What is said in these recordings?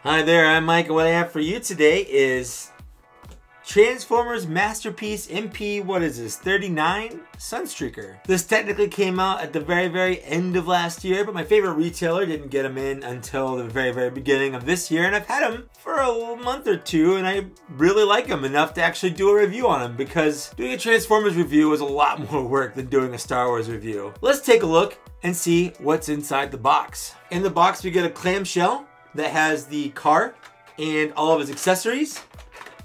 Hi there, I'm Mike, and what I have for you today is Transformers Masterpiece MP, what is this, 39? Sunstreaker. This technically came out at the very end of last year, but my favorite retailer didn't get them in until the very beginning of this year, and I've had them for a month or two, and I really like them enough to actually do a review on them, because doing a Transformers review is a lot more work than doing a Star Wars review. Let's take a look and see what's inside the box. In the box we get a clamshell that has the car and all of its accessories.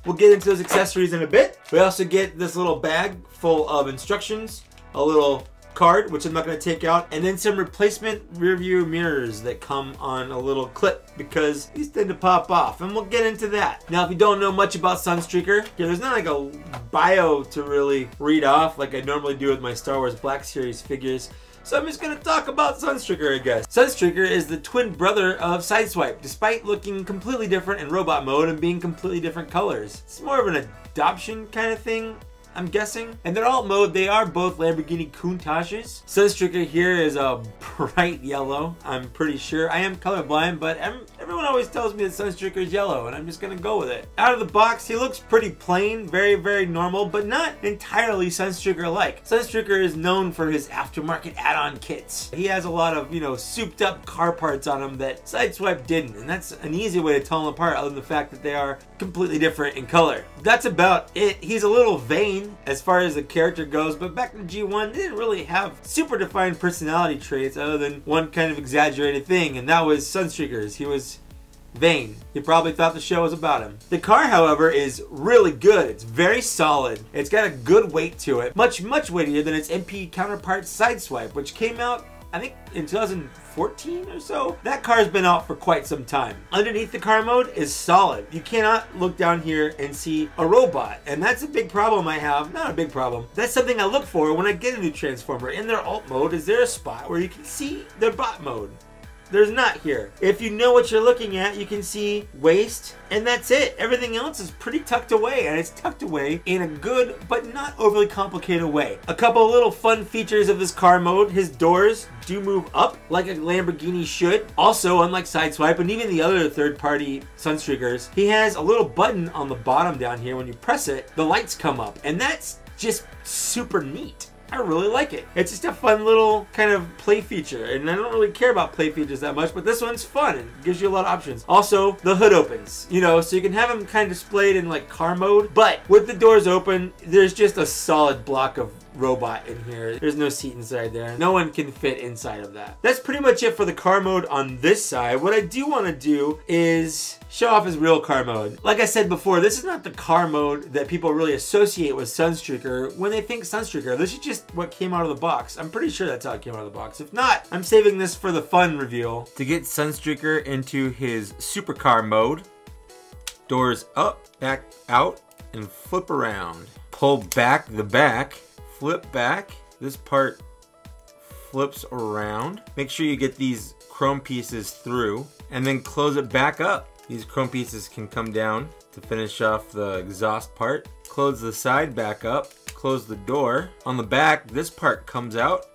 We'll get into those accessories in a bit. We also get this little bag full of instructions, a little card, which I'm not going to take out, and then some replacement rear view mirrors that come on a little clip because these tend to pop off, and we'll get into that. Now, if you don't know much about Sunstreaker, there's not like a bio to really read off like I normally do with my Star Wars Black Series figures. So I'm just going to talk about Sunstreaker, I guess. Sunstreaker is the twin brother of Sideswipe, despite looking completely different in robot mode and being completely different colors. It's more of an adoption kind of thing, I'm guessing. In their alt mode, they are both Lamborghini Countaches. Sunstreaker here is a bright yellow, I'm pretty sure. I am colorblind, but everyone always tells me that Sunstreaker is yellow, and I'm just gonna go with it. Out of the box, he looks pretty plain, very normal, but not entirely Sunstreaker-like. Sunstreaker is known for his aftermarket add-on kits. He has a lot of, you know, souped up car parts on him that Sideswipe didn't, and that's an easy way to tell them apart other than the fact that they are completely different in color. That's about it. He's a little vain as far as the character goes, but back in G1 they didn't really have super defined personality traits other than one kind of exaggerated thing, and that was Sunstreaker's. He was vain. You probably thought the show was about him. The car, however, is really good. It's very solid. It's got a good weight to it. Much weightier than its MP counterpart Sideswipe, which came out I think in 2014 or so. That car's been out for quite some time. Underneath the car mode is solid. You cannot look down here and see a robot, and that's a big problem I have. Not a big problem. That's something I look for when I get a new Transformer. In their alt mode, is there a spot where you can see their bot mode? There's not here. If you know what you're looking at, you can see waist, and that's it. Everything else is pretty tucked away, and it's tucked away in a good but not overly complicated way. A couple of little fun features of this car mode. His doors do move up like a Lamborghini should. Also, unlike Sideswipe and even the other third-party Sunstreakers, he has a little button on the bottom down here. When you press it, the lights come up, and that's just super neat. I really like it. It's just a fun little kind of play feature, and I don't really care about play features that much, but this one's fun and gives you a lot of options. Also, the hood opens, you know, so you can have them kind of displayed in like car mode, but with the doors open, there's just a solid block of robot in here. There's no seat inside there. No one can fit inside of that. That's pretty much it for the car mode on this side. What I do want to do is show off his real car mode. Like I said before, this is not the car mode that people really associate with Sunstreaker when they think Sunstreaker. This is just what came out of the box. I'm pretty sure that's how it came out of the box. If not, I'm saving this for the fun reveal. To get Sunstreaker into his supercar mode, doors up, back out, and flip around. Pull back the back, flip back. This part flips around. Make sure you get these chrome pieces through, and then close it back up. These chrome pieces can come down to finish off the exhaust part. Close the side back up, close the door. On the back, this part comes out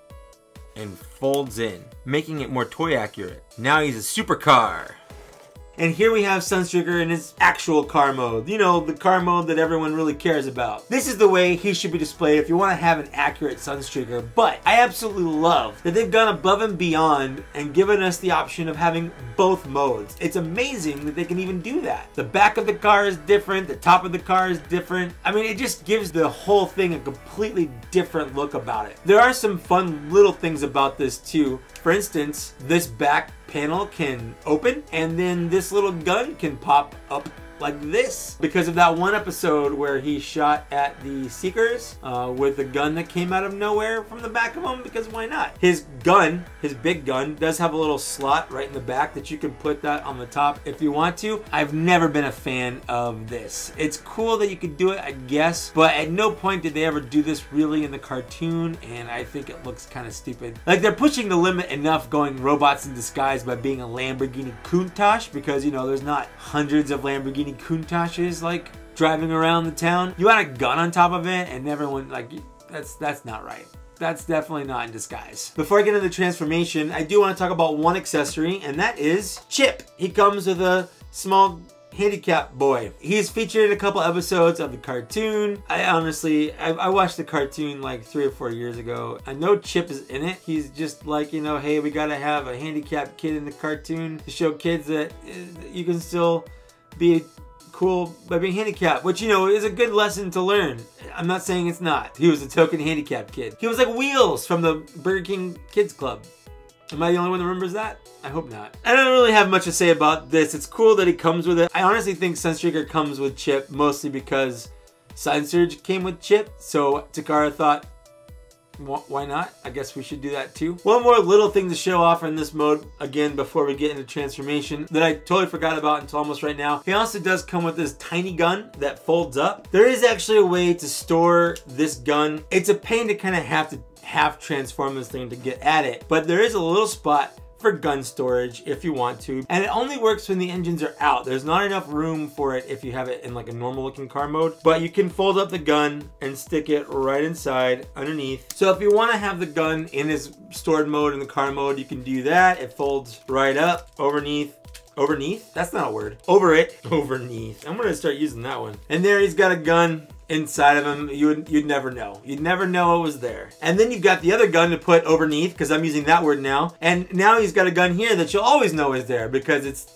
and folds in, making it more toy accurate. Now he's a supercar. And here we have Sunstreaker in his actual car mode. You know, the car mode that everyone really cares about. This is the way he should be displayed if you want to have an accurate Sunstreaker. But I absolutely love that they've gone above and beyond and given us the option of having both modes. It's amazing that they can even do that. The back of the car is different. The top of the car is different. I mean, it just gives the whole thing a completely different look about it. There are some fun little things about this too. For instance, this back panel can open, and then this little gun can pop up like this because of that one episode where he shot at the Seekers with a gun that came out of nowhere from the back of him, because why not? His gun, his big gun, does have a little slot right in the back that you can put that on the top if you want to. I've never been a fan of this. It's cool that you could do it, I guess, but at no point did they ever do this really in the cartoon, and I think it looks kind of stupid. Like, they're pushing the limit enough going robots in disguise by being a Lamborghini Countach, because, you know, there's not hundreds of Lamborghini Countaches like driving around the town. You add a gun on top of it and everyone, like, that's not right. That's definitely not in disguise. Before I get into the transformation, I do want to talk about one accessory, and that is Chip. He comes with a small handicapped boy. He's featured in a couple episodes of the cartoon. I watched the cartoon like 3 or 4 years ago. I know Chip is in it. He's just like, you know, hey, we gotta have a handicapped kid in the cartoon to show kids that you can still be cool by being handicapped, which, you know, is a good lesson to learn. I'm not saying it's not. He was a token handicapped kid. He was like Wheels from the Burger King Kids Club. Am I the only one that remembers that? I hope not. I don't really have much to say about this. It's cool that he comes with it. I honestly think Sunstreaker comes with Chip mostly because Sunsurge came with Chip. So Takara thought, why not? I guess we should do that too. One more little thing to show off in this mode, again, before we get into transformation, that I totally forgot about until almost right now. He also does come with this tiny gun that folds up. There is actually a way to store this gun. It's a pain to kind of have transform this thing to get at it, but there is a little spot for gun storage if you want to, and it only works when the engines are out. There's not enough room for it if you have it in like a normal looking car mode, but you can fold up the gun and stick it right inside underneath. So if you want to have the gun in its stored mode in the car mode, you can do that. It folds right up overneath. That's not a word. Over it. Overneath. I'm gonna start using that one. And there he's got a gun inside of him. You'd never know. You'd never know it was there. And then you've got the other gun to put overneath, because I'm using that word now. And now he's got a gun here that you'll always know is there because it's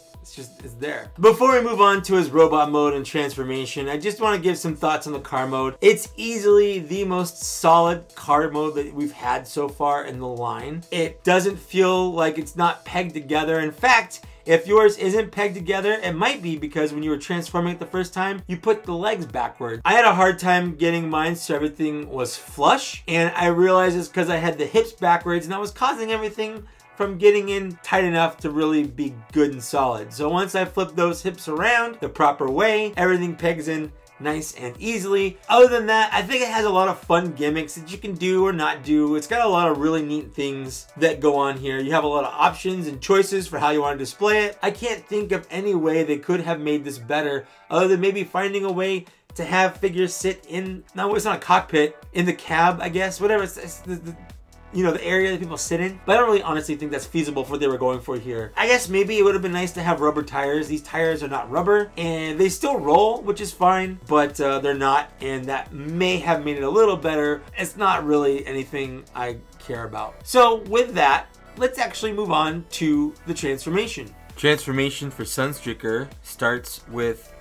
there. Before we move on to his robot mode and transformation, I just want to give some thoughts on the car mode. It's easily the most solid car mode that we've had so far in the line. It doesn't feel like it's not pegged together. In fact, if yours isn't pegged together, it might be because when you were transforming it the first time, you put the legs backwards. I had a hard time getting mine so everything was flush, and I realized it's because I had the hips backwards, and that was causing everything from getting in tight enough to really be good and solid. So once I flip those hips around the proper way, everything pegs in nice and easily. Other than that, I think it has a lot of fun gimmicks that you can do or not do. It's got a lot of really neat things that go on here. You have a lot of options and choices for how you want to display it. I can't think of any way they could have made this better other than maybe finding a way to have figures sit in, no, it's not a cockpit, in the cab, I guess, whatever. It's you know, the area that people sit in. But I don't really honestly think that's feasible for what they were going for here. I guess maybe it would have been nice to have rubber tires. These tires are not rubber, and they still roll, which is fine, but they're not, and that may have made it a little better. It's not really anything I care about. So with that, let's actually move on to the transformation. Transformation for Sunstreaker starts with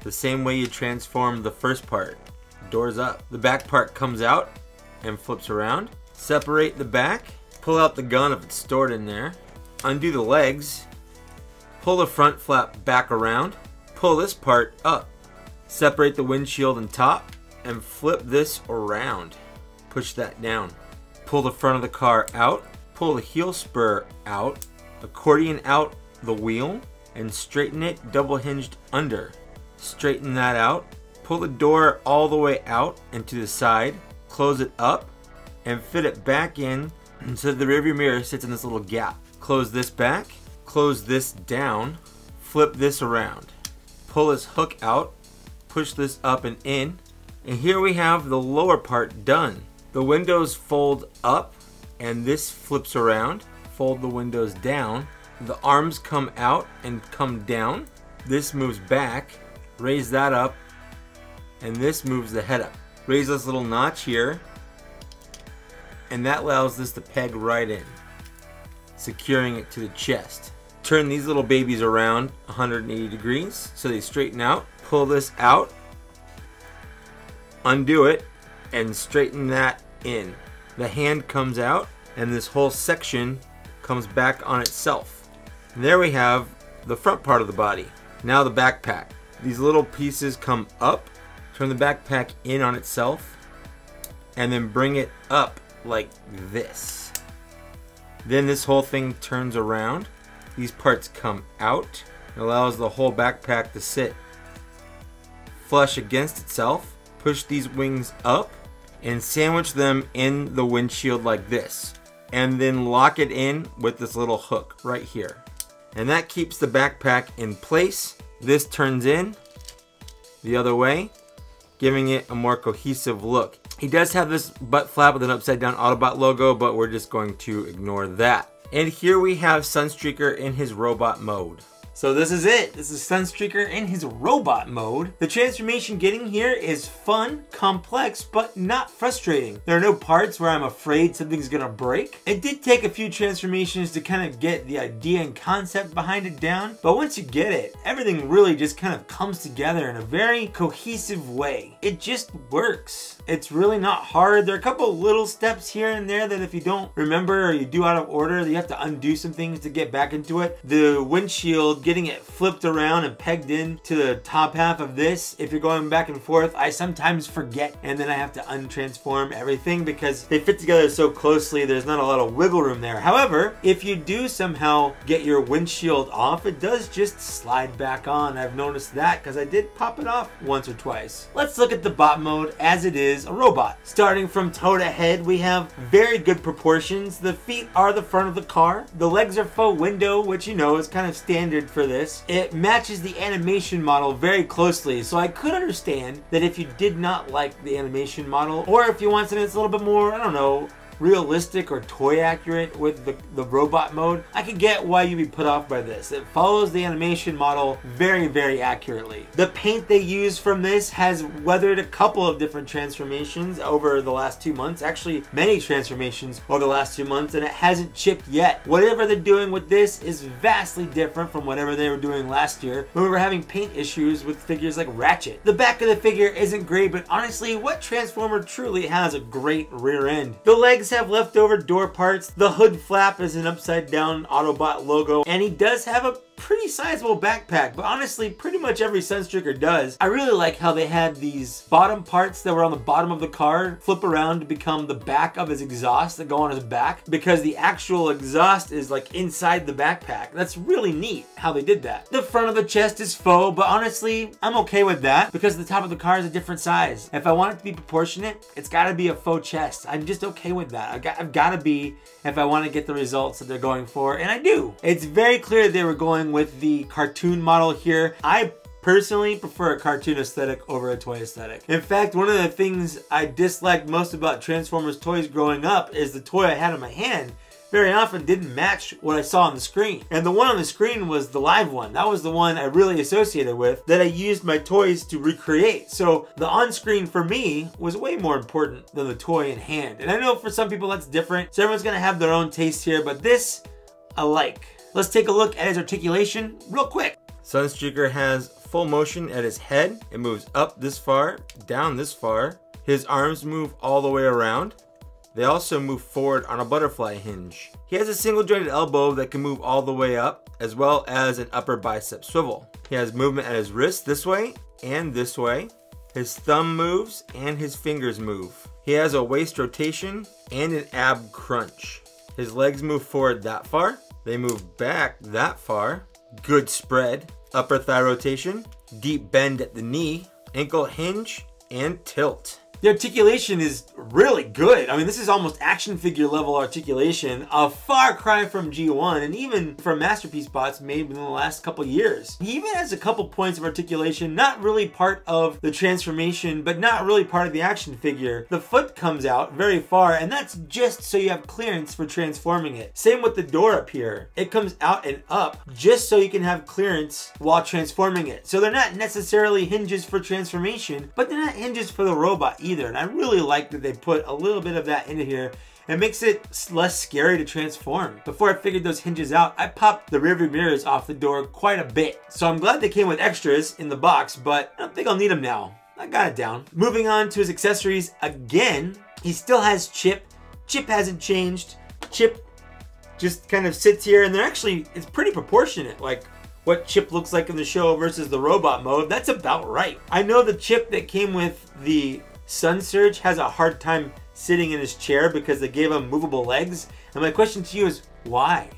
the same way you transform the first part. Doors up. The back part comes out and flips around. Separate the back, pull out the gun if it's stored in there, undo the legs, pull the front flap back around, pull this part up, separate the windshield and top, and flip this around. Push that down. Pull the front of the car out, pull the heel spur out, accordion out the wheel, and straighten it double hinged under. Straighten that out, pull the door all the way out and to the side, close it up, and fit it back in so that the rearview mirror sits in this little gap. Close this back, close this down, flip this around. Pull this hook out, push this up and in, and here we have the lower part done. The windows fold up and this flips around. Fold the windows down. The arms come out and come down. This moves back, raise that up, and this moves the head up. Raise this little notch here, and that allows this to peg right in, securing it to the chest. Turn these little babies around 180 degrees so they straighten out. Pull this out, undo it, and straighten that in. The hand comes out and this whole section comes back on itself. And there we have the front part of the body. Now the backpack. These little pieces come up, turn the backpack in on itself, and then bring it up like this. Then this whole thing turns around. These parts come out. It allows the whole backpack to sit flush against itself. Push these wings up and sandwich them in the windshield like this. And then lock it in with this little hook right here. And that keeps the backpack in place. This turns in the other way, giving it a more cohesive look. He does have this butt flap with an upside down Autobot logo, but we're just going to ignore that. And here we have Sunstreaker in his robot mode. So this is it. This is Sunstreaker in his robot mode. The transformation getting here is fun, complex, but not frustrating. There are no parts where I'm afraid something's gonna break. It did take a few transformations to kind of get the idea and concept behind it down, but once you get it, everything really just kind of comes together in a very cohesive way. It just works. It's really not hard. There are a couple little steps here and there that if you don't remember or you do out of order, you have to undo some things to get back into it. The windshield, getting it flipped around and pegged in to the top half of this, if you're going back and forth, I sometimes forget and then I have to untransform everything because they fit together so closely, there's not a lot of wiggle room there. However, if you do somehow get your windshield off, it does just slide back on. I've noticed that because I did pop it off once or twice. Let's look at the bot mode as it is a robot. Starting from toe to head, we have very good proportions. The feet are the front of the car. The legs are faux window, which you know is kind of standard for this. It matches the animation model very closely, so I could understand that if you did not like the animation model, or if you want something that's a little bit more, I don't know, realistic or toy accurate with the robot mode, I could get why you'd be put off by this. It follows the animation model very, very accurately. The paint they use from this has weathered a couple of different transformations over the last 2 months, actually many transformations over the last 2 months, and it hasn't chipped yet. Whatever they're doing with this is vastly different from whatever they were doing last year when we were having paint issues with figures like Ratchet. The back of the figure isn't great, but honestly, what Transformer truly has a great rear end? The legs have leftover door parts. The hood flap is an upside down Autobot logo, and he does have a pretty sizable backpack, but honestly pretty much every Sunstreaker does. I really like how they had these bottom parts that were on the bottom of the car flip around to become the back of his exhaust that go on his back, because the actual exhaust is like inside the backpack. That's really neat how they did that. The front of the chest is faux, but honestly I'm okay with that because the top of the car is a different size. If I want it to be proportionate, it's got to be a faux chest. I'm just okay with that. I've got to be, if I want to get the results that they're going for, and I do. It's very clear they were going with the cartoon model here. I personally prefer a cartoon aesthetic over a toy aesthetic. In fact, one of the things I disliked most about Transformers toys growing up is the toy I had in my hand very often didn't match what I saw on the screen. And the one on the screen was the live one. That was the one I really associated with, that I used my toys to recreate. So the on-screen for me was way more important than the toy in hand. And I know for some people that's different, so everyone's gonna have their own taste here, but this I like. Let's take a look at his articulation real quick. Sunstreaker has full motion at his head. It moves up this far, down this far. His arms move all the way around. They also move forward on a butterfly hinge. He has a single jointed elbow that can move all the way up, as well as an upper bicep swivel. He has movement at his wrist this way and this way. His thumb moves and his fingers move. He has a waist rotation and an ab crunch. His legs move forward that far. They move back that far. Good spread. Upper thigh rotation. Deep bend at the knee. Ankle hinge and tilt. The articulation is really good. I mean, this is almost action figure level articulation, a far cry from G1 and even from Masterpiece bots made within the last couple years. He even has a couple points of articulation, not really part of the transformation, but not really part of the action figure. The foot comes out very far, and that's just so you have clearance for transforming it. Same with the door up here. It comes out and up just so you can have clearance while transforming it. So they're not necessarily hinges for transformation, but they're not hinges for the robot either. And I really like that they put a little bit of that into here. It makes it less scary to transform. Before I figured those hinges out, I popped the rearview mirrors off the door quite a bit. So I'm glad they came with extras in the box, but I don't think I'll need them now. I got it down. Moving on to his accessories again, he still has Chip. Chip hasn't changed. Chip just kind of sits here, and they're actually, it's pretty proportionate. Like what Chip looks like in the show versus the robot mode, that's about right. I know the Chip that came with the Sun Surge has a hard time sitting in his chair because they gave him movable legs. And my question to you is, why?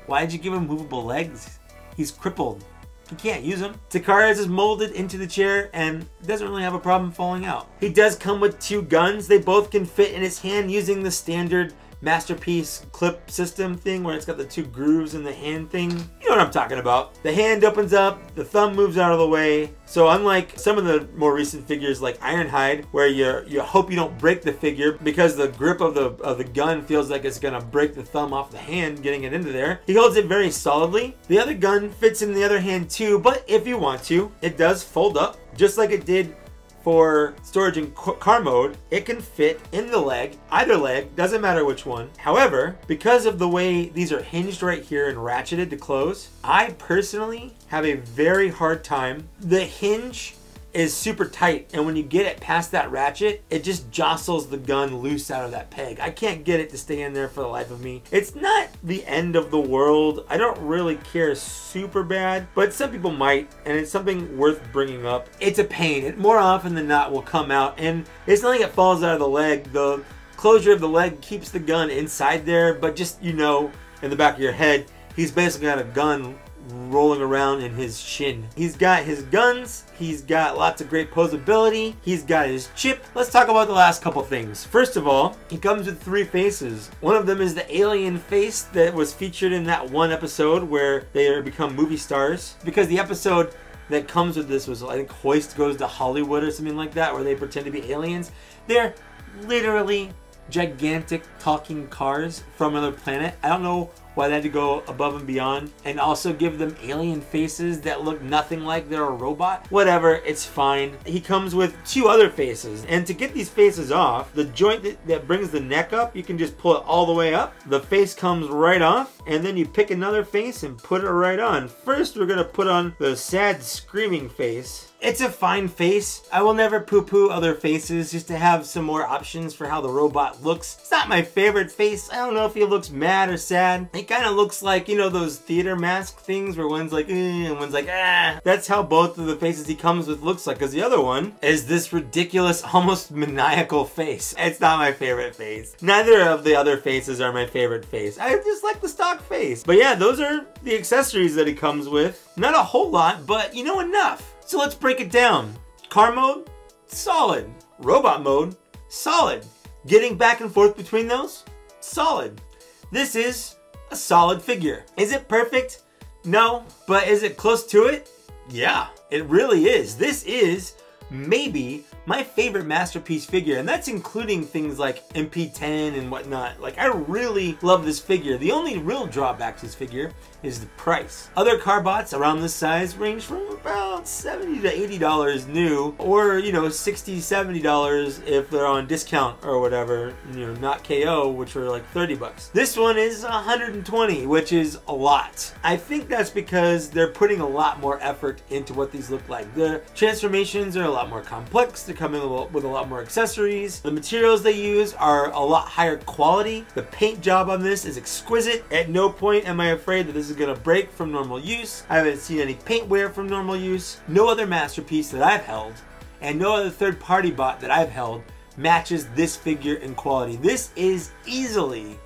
Why did you give him movable legs? He's crippled. He can't use them. Takara is molded into the chair and doesn't really have a problem falling out. He does come with two guns. They both can fit in his hand using the standard Masterpiece clip system thing where it's got the 2 grooves in the hand thing. You know what I'm talking about. The hand opens up, the thumb moves out of the way. So unlike some of the more recent figures like Ironhide, where you hope you don't break the figure because the grip of the gun feels like it's gonna break the thumb off the hand getting it into there, he holds it very solidly. The other gun fits in the other hand too, but if you want to, it does fold up just like it did for storage in car mode. It can fit in the leg, either leg, doesn't matter which one. However, because of the way these are hinged right here and ratcheted to close, I personally have a very hard time. The hinge is super tight, and when you get it past that ratchet, it just jostles the gun loose out of that peg. I can't get it to stay in there for the life of me. It's not the end of the world. I don't really care super bad, but some people might, and it's something worth bringing up. It's a pain. It more often than not will come out, and it's not like it falls out of the leg. The closure of the leg keeps the gun inside there, but just, you know, in the back of your head, he's basically got a gun rolling around in his shin. He's got his guns, he's got lots of great posability, he's got his chip. Let's talk about the last couple things. First of all, he comes with 3 faces. One of them is the alien face that was featured in that one episode where they become movie stars. Because the episode that comes with this was, I think, Hoist Goes to Hollywood or something like that, where they pretend to be aliens. They're literally gigantic talking cars from another planet. I don't know why they had to go above and beyond and also give them alien faces that look nothing like they're a robot. Whatever, it's fine. He comes with 2 other faces, and to get these faces off, the joint that brings the neck up, you can just pull it all the way up. The face comes right off, and then you pick another face and put it right on. First, we're gonna put on the sad screaming face. It's a fine face. I will never poo-poo other faces just to have some more options for how the robot looks. It's not my favorite face. I don't know if he looks mad or sad. It kind of looks like, you know, those theater mask things where one's like, and one's like, ah. That's how both of the faces he comes with looks like, because the other one is this ridiculous, almost maniacal face. It's not my favorite face. Neither of the other faces are my favorite face. I just like the stock face. But yeah, those are the accessories that he comes with. Not a whole lot, but you know, enough. So let's break it down. Car mode, solid. Robot mode, solid. Getting back and forth between those, solid. This is a solid figure. Is it perfect? No, but is it close to it? Yeah, it really is. This is maybe my favorite Masterpiece figure, and that's including things like MP10 and whatnot. Like, I really love this figure. The only real drawback to this figure is the price. Other Carbots around this size range from about $70 to $80 new, or, you know, $60, $70 if they're on discount or whatever, you know, not KO, which are like 30 bucks. This one is 120, which is a lot. I think that's because they're putting a lot more effort into what these look like. The transformations are a lot more complex. They're coming with a lot more accessories. The materials they use are a lot higher quality. The paint job on this is exquisite. At no point am I afraid that this is gonna break from normal use. I haven't seen any paint wear from normal use. No other Masterpiece that I've held, and no other third-party bot that I've held, matches this figure in quality. This is easily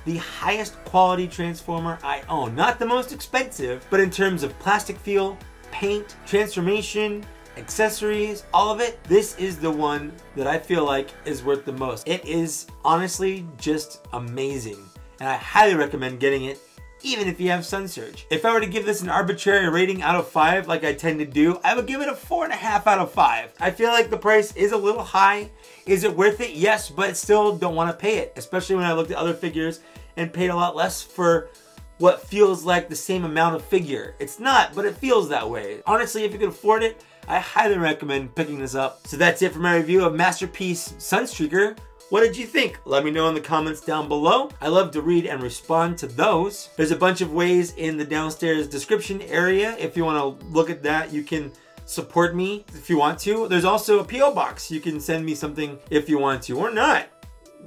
the highest quality Transformer I own. Not the most expensive, but in terms of plastic feel, paint, transformation, accessories, all of it, this is the one that I feel like is worth the most. It is honestly just amazing, and I highly recommend getting it, even if you have Sun Surge. If I were to give this an arbitrary rating out of 5, like I tend to do, I would give it a 4.5 out of 5. I feel like the price is a little high. Is it worth it? Yes, but still don't want to pay it, especially when I looked at other figures and paid a lot less for what feels like the same amount of figure. It's not, but it feels that way. Honestly, if you can afford it, I highly recommend picking this up. So that's it for my review of Masterpiece Sunstreaker. What did you think? Let me know in the comments down below. I love to read and respond to those. There's a bunch of ways in the downstairs description area. If you want to look at that, you can support me if you want to. There's also a PO box. You can send me something if you want to, or not.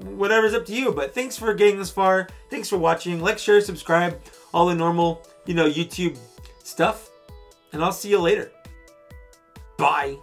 Whatever's up to you. But thanks for getting this far. Thanks for watching. Like, share, subscribe. All the normal, you know, YouTube stuff. And I'll see you later. Bye.